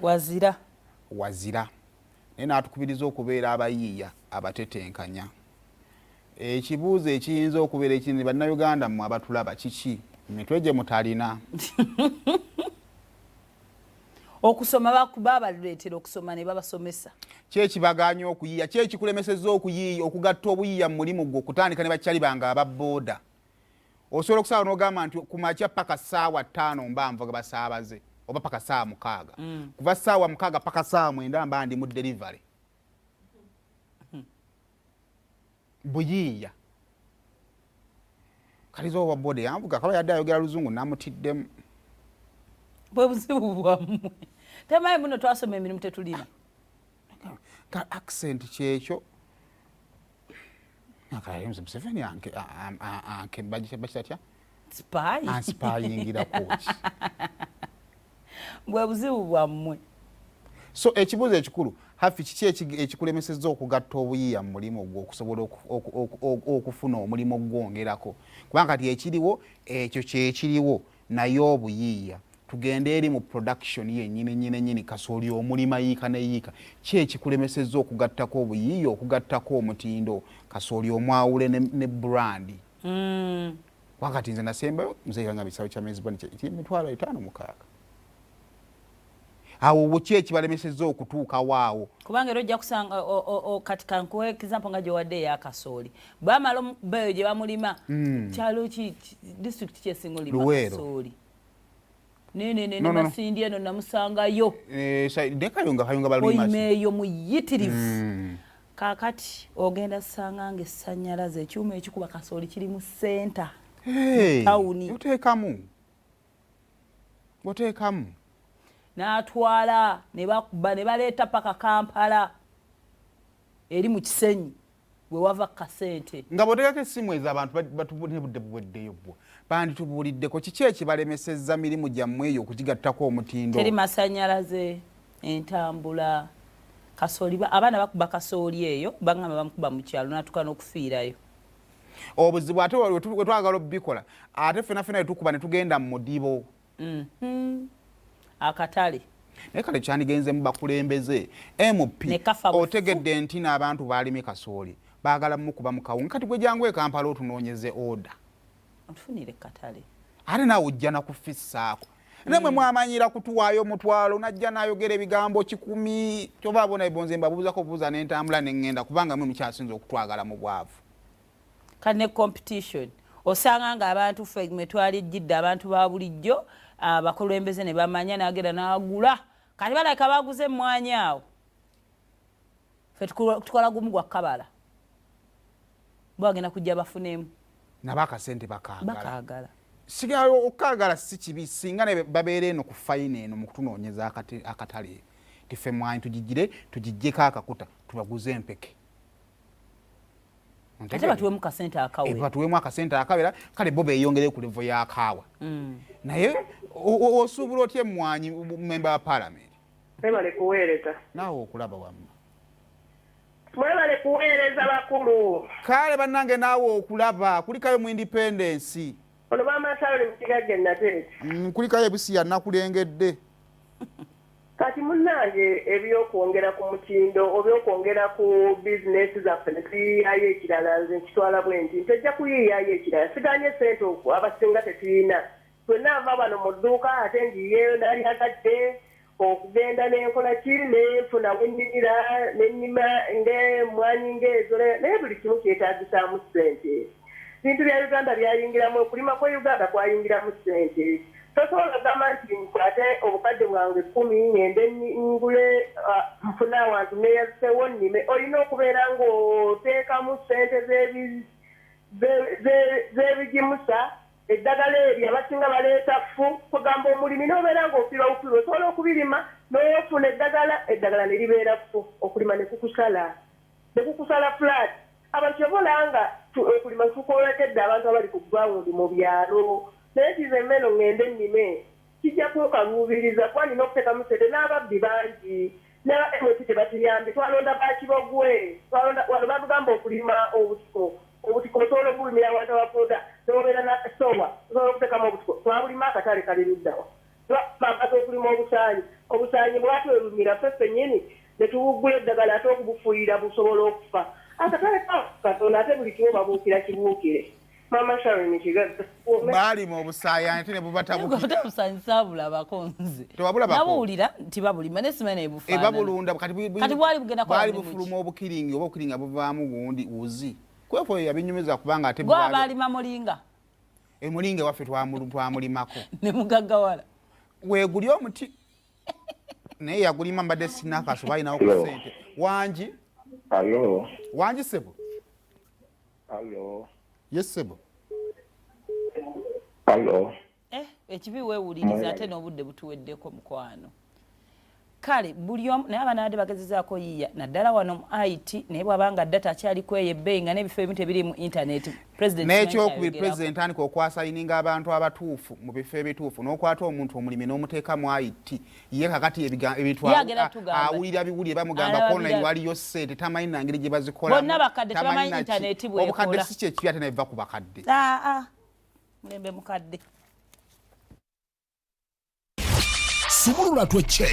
wazira naye n'atukubiriza okubeera abayiiya abatetenkanya. Ekibuuzo ekiyinza okubeera ekindi bannayuganda mmwe abatulaba kiki emitwe gye mutalina? Okusoma babaleetera okusoma ne babasomesa. Ki ekibaganya okuyiiya? Ki ekikulemesezza okuyiiya okugatta obuyiiya mu mulimu gwo okutandika ne bakyali bange ababooda? Osobola okusaba n'ogamba nti ku makya paka ssaawa 5 mba nvuga basaabaze oba paka ssaawa 6. Kuva ssaawa 6 paka ssaawa 9 mba ndi mu delivery. Buyiiya kalizo owa bode yanvuga kaba yadde ayogera luzungu namutiddemu. Bwe buzibu bwammwe. Temayi muno twasoma emirimu tetulina. Ka accent kyekyo. Nakalayo Museveni anke bakitatya? Spy. Spyingira coach. Bwe buzibu bwammwe. So ekibuuzo ekikulu hafi kiki ekikulemesezza okugatta obuyiiya mu mulimu gwo okusobola okufuna omulimu gwongerako? Kubanga kati ekiriwo ekyo kyekiriwo naye obuyiiya tugende eri mu production yennyini kasooli omulima yiika ne yiika. Ki ekikulemesezza okugattako obuyiiya okugattako omutindo kasooli omwawule ne brand? Wakati nze nasembayo muzeeyi wange bisaawe kya Melbourne emitwalo 5,600. Awo buki ekibalemesezza okutuuka waawo? Kubanga era ojja kusanga kati kankuwa example nga gyewadde ey'akasooli bamala beyo gye bamulima kyalo ki district kyesinga olima kasooli nene Masindi eno namusangayo kayunga balima oyimeeyo muyitirivu. Kaakati ogenda sanga ng'essannyalaze ekyuma ekikuba kasooli kiri mu ssenta tawuni oteekamu n'atwala ne bakuba ne baleeta paka Kampala eri mu Kisenyi we wava kasente nga botegako essimu ezo abantu batubudde buweddeyo bwo banditubuuliddeko kiki ekibalemesezza mirimu gyammwe eyo okugigattako omutindo? Teri masannyalaze, entambula, kasooli abaana bakuba kasooli eyo bagamba bamukuba mu kyalo n'atuuka n'okufiirayo. Obuzibu ate we twagala obubikola ate ffenna tukuba ne tugenda mu mudibo. Akatale naye kale kyandigenze mu bakulembeze MP otegedde nti n'abantu baalime kasooli baagala mukuba mu kawunga kati gwe jangu Kampala otunoonyeze oda otufunire katale ate naawe ojja nakufissaako nemwe mwamanyira kutuwaayo omutwalo najja n'ayogera ebigambo 10 kyova abona ebonze mbabuuzako buuza n'entambula n'engenda kubanga mwe mukyasinza okutwagala mu bwavu. Kati ne competition osanga ng'abantu ffe mwe twalijjidde abantu ba bulijjo abakulembeze ne bamanya n'agenda n'agula kati balabika baguze emmwanyi awo ffe tukola gumu gwa Kabala bagenda kujja bafunemu nabo akasente bakaagala. Sigala okaagala si kibi singa ne babeera eno ku fayina eno mu kutunoonyeza akatale tiffe emmwanyi tugijjeko akakuta tubaguze empeke ate batuwemu kasente akawera. Batuwemu akasente akawera kale bo beeyongere ku levo ya kaawa. Naye osuubula otya emmwanyi memba wa Parliament? Mwebale kuweereza. Naawe okulaba wamma. Mwebale kuweereza bakulu. Kale bannange naawe okulaba kulikayo mu independence. Ono baamatalo ne mukigagge nateeti. Kulikayo Busia nakulengedde. Kati munnange ebyokwongera ku mutindo obyokwongera ku bizinesi zaffe ne tuyiyayo ekirala nze nkitwala bwe nti ntejja kuyiyayo ekirala siganye sente abasinga tetuyina fenna ava bano mu dduuka ate ngiyeyo nali agadde okugenda n'enkola ki nenfuna wennimira nennima ng'emmwanyi ng'ezo naye buli kimu kyetaagisaamu ssente. Bintu bya Uganda byayingiramu okulima kwa Uganda kwayingiramu ssente. Tosobola gamba nti nkwate obukadde bwange 10 ngende ngule nfuna awantu neyasewo nnime olina okubeera ng'oteekamu ssente z'ebigimusa eddagala eryo abasinga baleeta ffu kugamba omulimi n'obeera ng'ofiirwa bufiirwa osobola okubirima n'ofuna eddagala ne libeera ffu okulima ne kukusala flat. Abantu kyobolanga okulima tukolekedde abantu abali ku ground mu byalo naye kize mmeno ngende nnime kijja kukaluubiriza kuba nina okuteekamu ssente n'ababbi bangi n'abaemoti tebatuyambe twalonda bakibogwe wano batugamba okulima obutiko osobola okulimira abantu abapoda n'obeera n'akasowa osobola okuteekamu obutiko twabulima akatale kali luddawa twapapata okulima obusaanyi obusaanyi bwatwerumira ffe ffennyini ne tubuggula eddagala ate okubufuuyira busobola okufa akatale katonda ate buli kimu babuukira kibuukire mama Sharon kigaza baali mu busaayi ate ne bubatabuukira busanyisa bulabako nze tewabulabako nabuwulira nti babulima ne simanyi ebufaanana babulunda kati bwali bugenda bwali bufuluma obukiringi oba obukiringa buvaamu gundi uzi kwefo yabinyumiza kubanga ate gwa balima mulinga emulinga waffe twamulimako ne mugaggawala weeguli omuti naye yagulima mbadde sinakaso balinawo ku ssente wangi Ayo. wangi sebo Ayo. yes sebo Ayo. ekibi weewuliriza ate n'obudde butuweddeko mukwano kale buli omu naye abanaadde bagezezaako yiiya naddala wano mu IT naye bw'abanga data akyaliko eyo ebbeeyi nga n'ebifo ebimu tebiri mu intaneti n'ekyokubiri pulezidenti anika okwasayininga abantu abatuufu mu bifo ebituufu n'okwata omuntu omulimi n'omuteeka mu IT ye kakati awulira biwulire bamugamba online waliyo ssente tamanyi nangeri gye bazikola bonna bakadde tebamanyi intaneti bwekola obukadde si kyekibi ate nebiva ku bakadde mulembe mukadde Sumulula Ttooci.